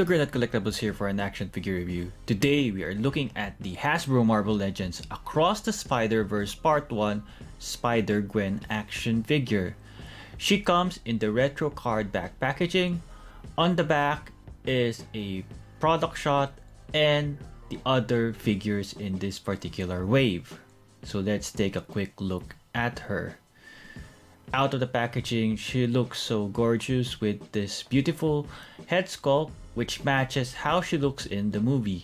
The Granite Collectibles here for an action figure review. Today we are looking at the Hasbro Marvel Legends Across the Spider-Verse Part 1 Spider-Gwen action figure. She comes in the retro card back packaging. On the back is a product shot and the other figures in this particular wave. So let's take a quick look at her. Out of the packaging, she looks so gorgeous with this beautiful head sculpt which matches how she looks in the movie.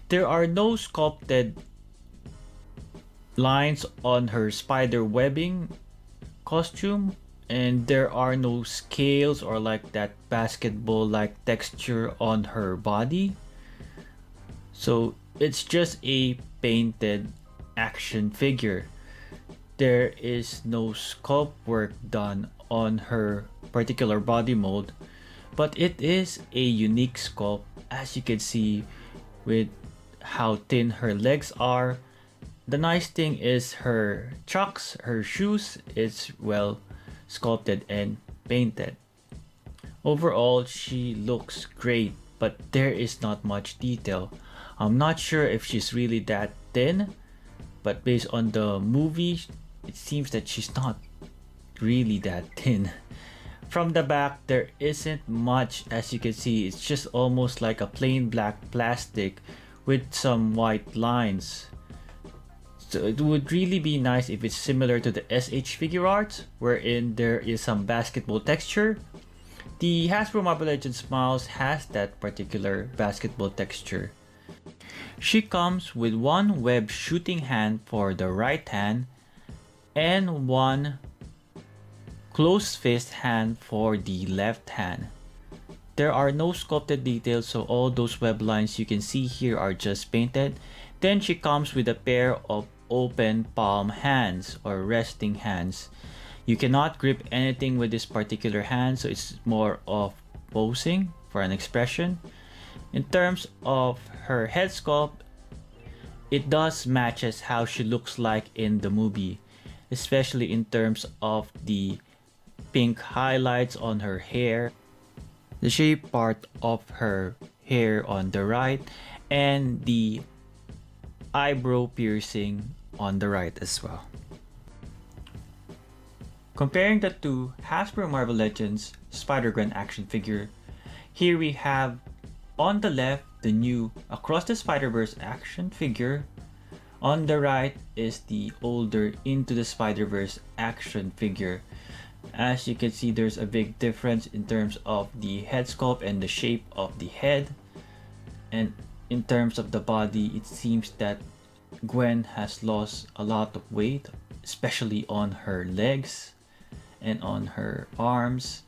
There are no sculpted lines on her spider webbing costume, and there are no scales or like that basketball like texture on her body. So it's just a painted action figure. There is no sculpt work done on her particular body mold, but it is a unique sculpt, as you can see with how thin her legs are. The nice thing is her chucks, her shoes, is well sculpted and painted. Overall, she looks great, but there is not much detail. I'm not sure if she's really that thin, but based on the movie, it seems that she's not really that thin. From the back, there isn't much, as you can see. It's just almost like a plain black plastic with some white lines. So it would really be nice if it's similar to the SH figure arts, wherein there is some basketball texture. The Hasbro Marvel Legends Miles has that particular basketball texture. She comes with one web shooting hand for the right hand and one closed fist hand for the left hand. There are no sculpted details, so all those web lines you can see here are just painted. Then she comes with a pair of open palm hands or resting hands. You cannot grip anything with this particular hand, so it's more of posing for an expression. In terms of her head sculpt, it does matches how she looks like in the movie, especially in terms of the pink highlights on her hair, the shape part of her hair on the right, and the eyebrow piercing on the right as well. Comparing that to Hasbro Marvel Legends Spider-Gwen action figure, here we have on the left the new Across the Spider-Verse action figure. On the right is the older Into the Spider-Verse action figure. As you can see, there's a big difference in terms of the head sculpt and the shape of the head. And in terms of the body, it seems that Gwen has lost a lot of weight, especially on her legs and on her arms.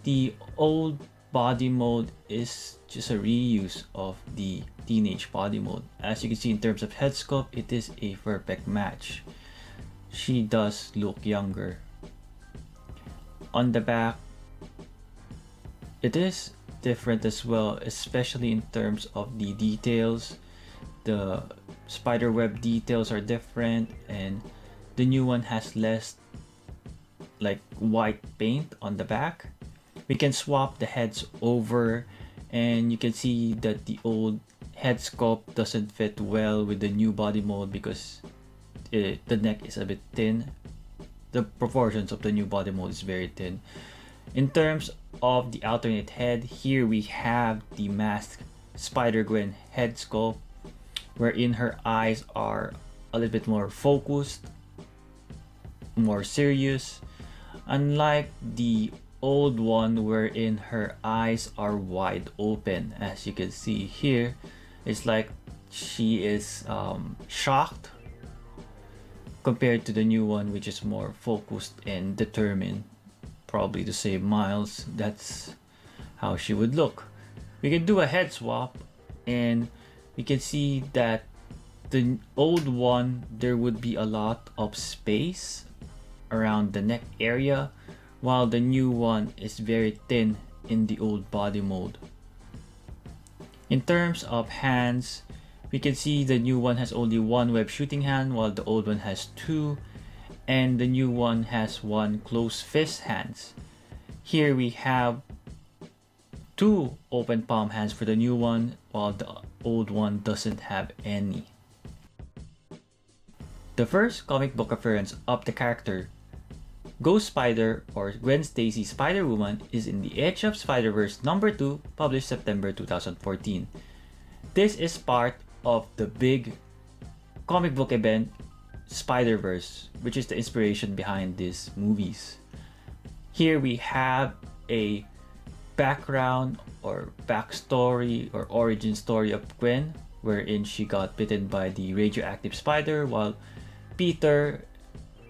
The old body mold is just a reuse of the teenage body mold. As you can see, in terms of head sculpt, it is a perfect match. She does look younger. On the back, it is different as well, especially in terms of the details. The spiderweb details are different, and the new one has less like white paint on the back. We can swap the heads over, and you can see that the old head sculpt doesn't fit well with the new body mold because the neck is a bit thin. The proportions of the new body mold is very thin. In terms of the alternate head, here we have the masked Spider-Gwen head sculpt, wherein her eyes are a little bit more focused, more serious, unlike the old one wherein her eyes are wide open. As you can see here, it's like she is shocked, compared to the new one, which is more focused and determined, probably to save Miles. That's how she would look. We can do a head swap, and we can see that the old one, there would be a lot of space around the neck area, while the new one is very thin in the old body mold. In terms of hands, we can see the new one has only one web shooting hand, while the old one has two, and the new one has one closed fist hands. Here we have 2 open palm hands for the new one, while the old one doesn't have any. The first comic book appearance of the character Ghost Spider or Gwen Stacy Spider-Woman is in the Edge of Spider-Verse number 2, published September 2014. This is part of the big comic book event Spider-Verse, which is the inspiration behind these movies. Here we have a background or backstory or origin story of Gwen, wherein she got bitten by the radioactive spider while Peter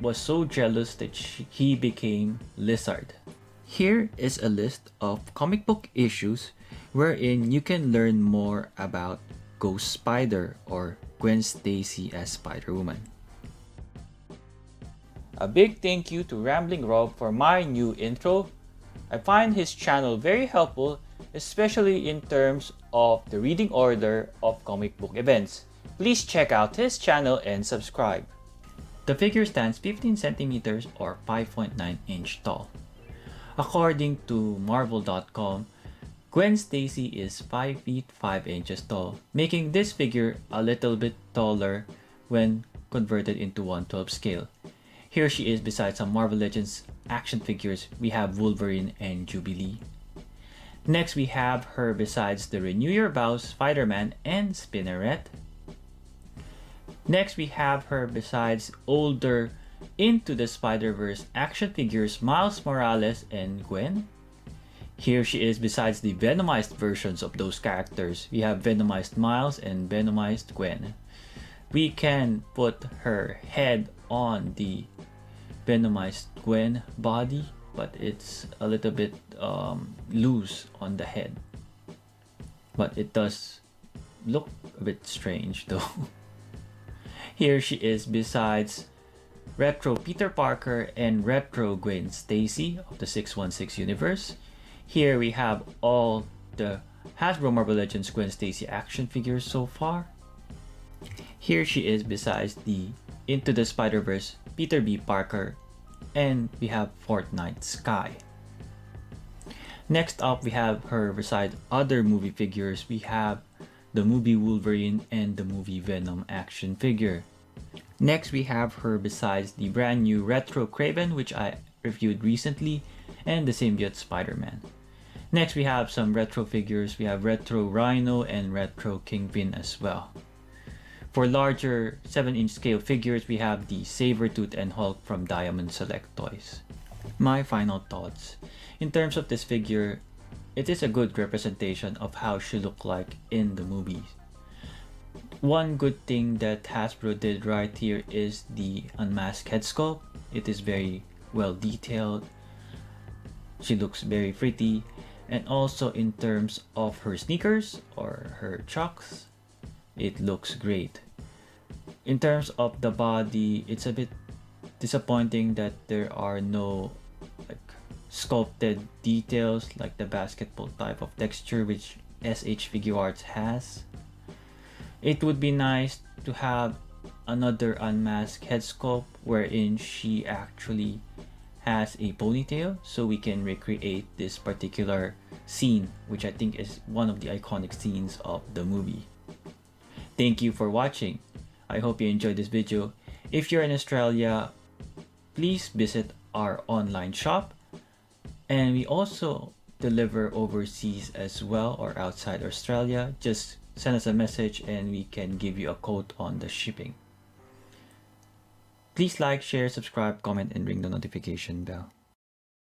was so jealous that he became Lizard. Here is a list of comic book issues wherein you can learn more about Ghost Spider or Gwen Stacy as Spider-Woman. A big thank you to Rambling Rob for my new intro. I find his channel very helpful, especially in terms of the reading order of comic book events. Please check out his channel and subscribe. The figure stands 15 centimeters or 5.9 inch tall. According to Marvel.com, Gwen Stacy is 5 feet 5 inches tall, making this figure a little bit taller when converted into 1/12 scale. Here she is beside some Marvel Legends action figures. We have Wolverine and Jubilee. Next we have her besides the Renew Your Vows Spider-Man and Spinneret. Next we have her besides older Into the Spider-Verse action figures Miles Morales and Gwen. Here she is besides the Venomized versions of those characters. We have Venomized Miles and Venomized Gwen. We can put her head on the Venomized Gwen body, but it's a little bit loose on the head. But it does look a bit strange though. Here she is besides Retro Peter Parker and Retro Gwen Stacy of the 616 universe. Here we have all the Hasbro Marvel Legends Gwen Stacy action figures so far. Here she is besides the Into the Spider-Verse Peter B. Parker, and we have Fortnite Sky. Next up we have her beside other movie figures. We have the movie Wolverine and the movie Venom action figure. Next we have her besides the brand new Retro Kraven, which I reviewed recently, and the Symbiote Spider-Man. Next we have some retro figures. We have Retro Rhino and Retro Kingpin as well. For larger 7-inch scale figures, we have the Sabretooth and Hulk from Diamond Select Toys. My final thoughts. In terms of this figure, it is a good representation of how she looked like in the movies. One good thing that Hasbro did right here is the unmasked head sculpt. It is very well detailed. She looks very pretty. And also in terms of her sneakers or her chucks, it looks great. In terms of the body, it's a bit disappointing that there are no sculpted details like the basketball type of texture which SH Figure Arts has. It would be nice to have another unmasked head sculpt wherein she actually has a ponytail, so we can recreate this particular scene, which I think is one of the iconic scenes of the movie. Thank you for watching. I hope you enjoyed this video. If you're in Australia, please visit our online shop, and we also deliver overseas as well or outside Australia. Just send us a message and we can give you a quote on the shipping. Please like, share, subscribe, comment, and ring the notification bell.